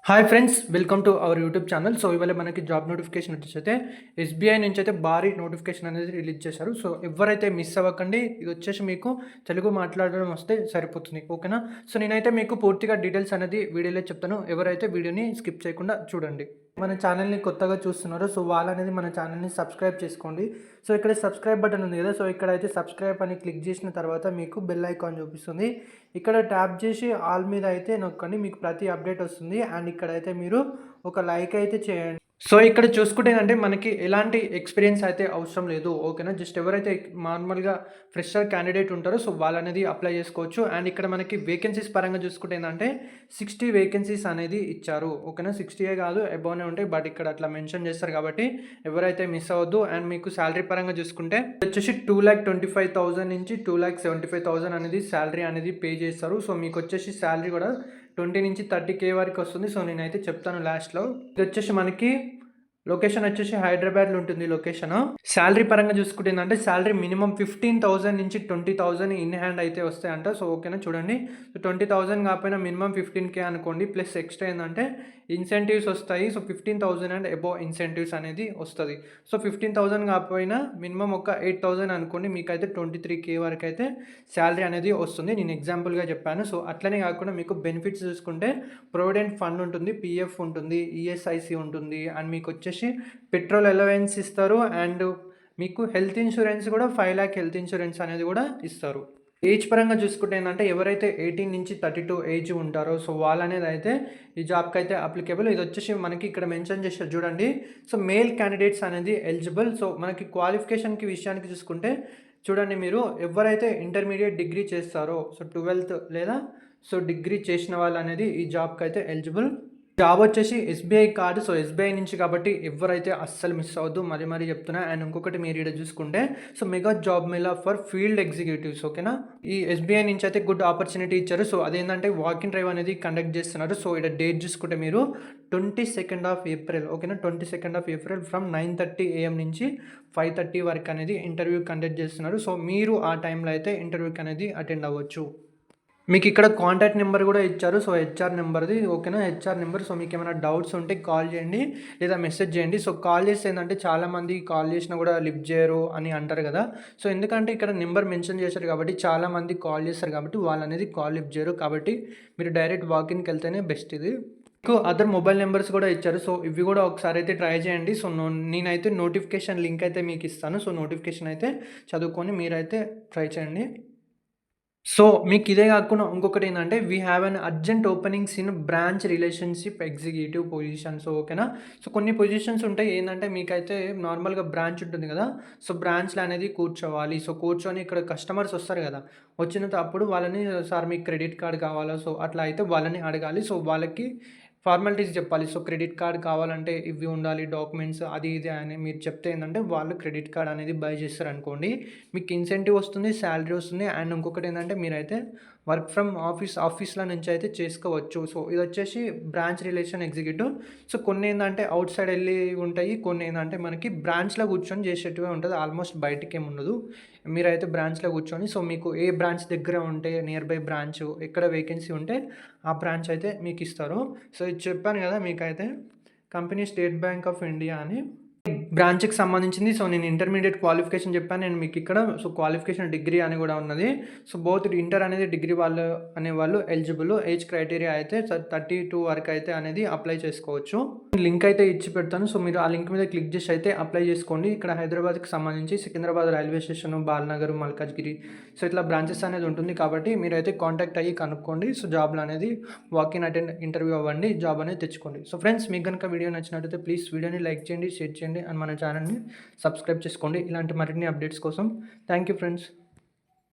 Hi friends, welcome to our YouTube channel. So ఇవాళ మనకి job notification వచ్చేసి SBI నుంచి అయితే భారీ నోటిఫికేషన్ అనేది రిలీజ్ చేశారు. సో ఎవరైతే మిస్ అవ్వకండి, ఇది వచ్చేసి మీకు తెలుగు మాట్లాడడం వస్తే సరిపోతుంది, ఓకేనా? సో నేనైతే మీకు పూర్తిగా డీటెయిల్స్ అనేది వీడియోలో చెప్తాను. ఎవరైతే వీడియోని స్కిప్ చేయకుండా చూడండి. మన ఛానల్ని కొత్తగా చూస్తున్నారో సో వాళ్ళనేది మన ఛానల్ని సబ్స్క్రైబ్ చేసుకోండి. సో ఇక్కడ సబ్స్క్రైబ్ బటన్ ఉంది కదా, సో ఇక్కడైతే సబ్స్క్రైబ్ అని క్లిక్ చేసిన తర్వాత మీకు బెల్ ఐకాన్ చూపిస్తుంది. ఇక్కడ ట్యాప్ చేసి ఆల్ మీద అయితే నొక్కండి, మీకు ప్రతి అప్డేట్ వస్తుంది. అండ్ ఇక్కడైతే మీరు ఒక లైక్ అయితే చేయండి. సో ఇక్కడ చూసుకుంటే ఏంటంటే మనకి ఎలాంటి ఎక్స్పీరియన్స్ అయితే అవసరం లేదు, ఓకేనా? జస్ట్ ఎవరైతే నార్మల్గా ఫ్రెషర్ క్యాండిడేట్ ఉంటారో సో వాళ్ళనేది అప్లై చేసుకోవచ్చు. అండ్ ఇక్కడ మనకి వేకెన్సీస్ పరంగా చూసుకుంటే ఏంటంటే 60 వేకెన్సీస్ అనేది ఇచ్చారు, ఓకేనా? 60 కాదు, అబౌనే ఉంటాయి, బట్ ఇక్కడ అట్లా మెన్షన్ చేస్తారు కాబట్టి ఎవరైతే మిస్ అవ్వద్దు. అండ్ మీకు శాలరీ పరంగా చూసుకుంటే వచ్చేసి 2,25,000 నుంచి 2,75,000 అనేది శాలరీ అనేది పే చేస్తారు. సో మీకు వచ్చేసి శాలరీ కూడా 20 నుంచి 30K వరకు వస్తుంది. సో నేనైతే చెప్తాను లాస్ట్లో. ఇది వచ్చేసి మనకి లొకేషన్ వచ్చేసి హైదరాబాద్లో ఉంటుంది లొకేషన్. శాలరీ పరంగా చూసుకుంటే ఏంటంటే శాలరీ మినిమం 15,000 నుంచి 20,000 ఇన్ హ్యాండ్ అయితే వస్తాయంట. సో ఓకేనా, చూడండి. సో 20,000 కాకపోయినా మినిమం 15K అనుకోండి, ప్లస్ ఎక్స్ట్రా ఏంటంటే ఇన్సెంటివ్స్ వస్తాయి. సో 15,000 అండ్ అబోవ్ ఇన్సెంటివ్స్ అనేది వస్తుంది. సో 15,000 కాకపోయినా మినిమం ఒక 8,000 అనుకోండి, మీకైతే 23K వరకు అయితే శాలరీ అనేది వస్తుంది. నేను ఎగ్జాంపుల్గా చెప్పాను. సో అట్లనే కాకుండా మీకు బెనిఫిట్స్ చూసుకుంటే ప్రొవిడెంట్ ఫండ్ ఉంటుంది, పిఎఫ్ ఉంటుంది, ఈఎస్ఐసి ఉంటుంది, అండ్ మీకు వచ్చేసి పెట్రోల్ అలవెన్స్ ఇస్తారు. అండ్ మీకు హెల్త్ ఇన్సూరెన్స్ కూడా 5 lakh హెల్త్ ఇన్సూరెన్స్ అనేది కూడా ఇస్తారు. ఏజ్ పరంగా చూసుకుంటే ఏంటంటే ఎవరైతే 18 నుంచి 32 ఏజ్ ఉంటారో సో వాళ్ళనేది అయితే ఈ జాబ్కి అయితే అప్లికేబుల్. ఇది వచ్చేసి మనకి ఇక్కడ మెన్షన్ చేశారు చూడండి. సో మేల్ క్యాండిడేట్స్ అనేది ఎలిజిబుల్. సో మనకి క్వాలిఫికేషన్కి విషయానికి చూసుకుంటే చూడండి, మీరు ఎవరైతే ఇంటర్మీడియట్ డిగ్రీ చేస్తారో సో 12th లేదా సో డిగ్రీ చేసిన వాళ్ళు అనేది ఈ జాబ్కి అయితే ఎలిజిబుల్. జాబ్ వచ్చేసి ఎస్బీఐ కార్డు. సో ఎస్బీఐ నుంచి కాబట్టి ఎవరైతే అస్సలు మిస్ అవ్వద్దు, మరీ చెప్తున్నా. అండ్ ఇంకొకటి మీరు ఇక్కడ చూసుకుంటే so mega job Mela for field executives, ఓకేనా? ఈ ఎస్బీఐ నుంచి అయితే గుడ్ ఆపర్చునిటీ ఇచ్చారు. సో అదేంటంటే వాకింగ్ డ్రైవ్ అనేది కండక్ట్ చేస్తున్నారు. సో ఇక్కడ డేట్ చూసుకుంటే మీరు 22nd of April, ఓకేనా? 22nd of April from 9:30 AM నుంచి 5:30 వరకు అనేది ఇంటర్వ్యూ కండక్ట్ చేస్తున్నారు. సో మీరు ఆ టైంలో అయితే ఇంటర్వ్యూకి అనేది అటెండ్ అవ్వచ్చు. మీకు ఇక్కడ కాంటాక్ట్ నెంబర్ కూడా ఇచ్చారు. సో హెచ్ఆర్ నెంబర్ది, ఓకేనా? HR number. సో మీకు ఏమైనా డౌట్స్ ఉంటే కాల్ చేయండి లేదా మెసేజ్ చేయండి. సో కాల్ చేస్తే ఏంటంటే చాలామంది కాల్ చేసినా కూడా లిఫ్ట్ చేయరు అని అంటారు కదా. సో ఎందుకంటే ఇక్కడ నెంబర్ మెన్షన్ చేశారు కాబట్టి చాలామంది కాల్ చేస్తారు కాబట్టి వాళ్ళు అనేది కాల్ లిఫ్ట్ చేయరు. కాబట్టి మీరు డైరెక్ట్ వాకిన్కి వెళ్తేనే బెస్ట్. ఇది మీకు అదర్ మొబైల్ నెంబర్స్ కూడా ఇచ్చారు. సో ఇవి కూడా ఒకసారి అయితే ట్రై చేయండి. సో నేనైతే నోటిఫికేషన్ లింక్ అయితే మీకు ఇస్తాను. సో నోటిఫికేషన్ అయితే చదువుకొని మీరైతే ట్రై చేయండి. సో మీకు ఇదే కాకుండా ఇంకొకటి ఏంటంటే we have an urgent openings in branch relationship executive positions, ఓకేనా? సో కొన్ని పొజిషన్స్ ఉంటాయి ఏంటంటే మీకైతే నార్మల్గా బ్రాంచ్ ఉంటుంది కదా. సో బ్రాంచ్లో అనేది కూర్చోవాలి. సో కూర్చొని ఇక్కడ కస్టమర్స్ వస్తారు కదా, వచ్చిన అప్పుడు వాళ్ళని సార్ మీకు క్రెడిట్ కార్డ్ కావాలా, సో అట్లా అయితే వాళ్ళని అడగాలి. సో వాళ్ళకి ఫార్మాలిటీస్ చెప్పాలి. సో క్రెడిట్ కార్డ్ కావాలంటే ఇవి ఉండాలి డాక్యుమెంట్స్, అది ఇది అని మీరు చెప్తే ఏంటంటే వాళ్ళు క్రెడిట్ కార్డ్ అనేది బై చేస్తారు అనుకోండి, మీకు ఇన్సెంటివ్ వస్తుంది, శాలరీ వస్తుంది. అండ్ ఇంకొకటి ఏంటంటే మీరైతే వర్క్ ఫ్రమ్ ఆఫీస్లో నుంచి అయితే చేసుకోవచ్చు. సో ఇది వచ్చేసి బ్రాంచ్ రిలేషన్ ఎగ్జిక్యూటివ్. సో కొన్ని ఏంటంటే అవుట్ సైడ్ వెళ్ళి ఉంటాయి, కొన్ని ఏంటంటే మనకి బ్రాంచ్లో కూర్చొని చేసేట్టుగా ఉంటుంది. ఆల్మోస్ట్ బయటికి ఏమి ఉండదు, మీరైతే బ్రాంచ్లో కూర్చొని సో మీకు ఏ బ్రాంచ్ దగ్గర ఉంటే నియర్ బై బ్రాంచ్ ఎక్కడ వేకెన్సీ ఉంటే ఆ బ్రాంచ్ అయితే మీకు ఇస్తారు. సో ఇది చెప్పాను కదా మీకైతే company state bank of India అని బ్రాంచ్కి సంబంధించింది. సో నేను ఇంటర్మీడియట్ క్వాలిఫికేషన్ చెప్పాను నేను మీకు ఇక్కడ. సో క్వాలిఫికేషన్ డిగ్రీ అని కూడా ఉన్నది. సో బోత్ ఇంటర్ అనేది డిగ్రీ వాళ్ళు అనేవాళ్ళు ఎలిజిబుల్. ఏజ్ క్రైటీరియా అయితే 32 వరకు అయితే అనేది అప్లై చేసుకోవచ్చు. లింక్ అయితే ఇచ్చి పెడతాను. సో మీరు ఆ లింక్ మీద క్లిక్ చేసి అయితే అప్లై చేసుకోండి. ఇక్కడ హైదరాబాద్కి సంబంధించి Secunderabad railway station, Balanagar, Malkajgiri so ఇట్లా బ్రాంచెస్ అనేది ఉంటుంది కాబట్టి మీరైతే కాంటాక్ట్ అయ్యి కనుక్కోండి. సో జాబ్లో అనేది వాకిన్ అటెండ్ ఇంటర్వ్యూ అవ్వండి, జాబ్ అనేది తెచ్చుకోండి. సో ఫ్రెండ్స్, మీకు కనుక వీడియో నచ్చినట్టయితే ప్లీజ్ వీడియోని లైక్ చేయండి, షేర్ చేయండి, అండ్ మన ఛానల్ని సబ్స్క్రైబ్ చేసుకోండి ఇలాంటి మరిన్ని అప్డేట్స్ కోసం. Thank you friends.